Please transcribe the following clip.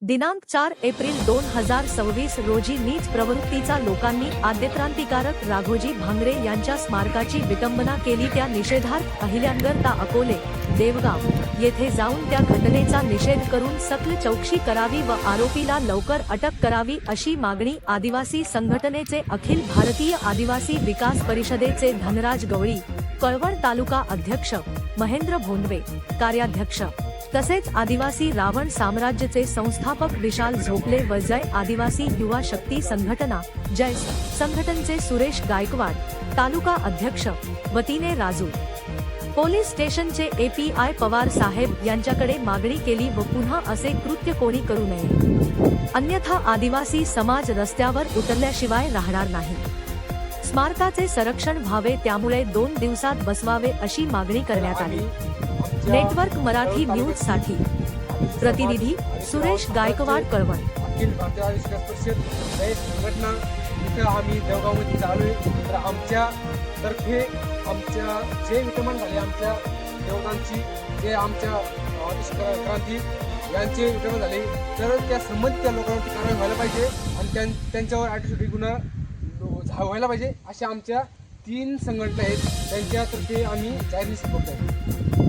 दिनांक 4 एप्रिल 2026 रोजी नीच प्रवृत्तीचा लोकांनी आद्यक्रांतिकारक राघोजी भांगरे यांच्या स्मारकाची विटंबना केली। त्या निषेधार्थ अहिल्यानगर ता अकोले देवगाव येथे जाऊन त्या घटनेचा निषेध करून सक्त चौकशी करावी व आरोपीला लवकर अटक करावी अशी मागणी आदिवासी संघटनेचे अखिल भारतीय आदिवासी विकास परिषदेचे धनराज गवळी, कळवण तालुका अध्यक्ष महेंद्र भोंडवे, कार्याध्यक्ष तसेच आदिवासी रावण साम्राज्यचे संस्थापक विशाल झोपले व जय आदिवासी युवा शक्ती संघटना जय संघटनचे सुरेश गायकवाड, तालुका अध्यक्ष वतीने राजू पोलीस स्टेशनचे API पवार साहेब यांच्याकडे मागणी केली व पुन्हा असे कृत्य कोणी करू नये, अन्यथा आदिवासी समाज रस्त्यावर उतरल्याशिवाय राहणार नाही। स्मारकाचे संरक्षण व्हावे त्यामुळे 2 दिवसात बसवावे अशी मागणी करण्यात आली। नेटवर्क मराठी न्यूज साठी प्रतिनिधी सुरेश गायकवाड, कळवण। अखिल भारतीय आदिवासी विकास परिषद संघटना इथं आम्ही देवगावमध्ये चालू आहे। तर आमच्या तर्फे आमच्या जे विद्यमान झाले आमच्या देवगावची जे आमच्या आदिवासी क्रांती यांचे विद्यमान झाले तर त्या संबंधित लोकांवरती कारवाई व्हायला पाहिजे आणि त्यांच्यावर अॅट्रॉसिटी गुन्हा व्हायला पाहिजे अशा आमच्या 3 संघटना आहेत, त्यांच्यातर्फे आम्ही जाहीर निषेध करतो आहे।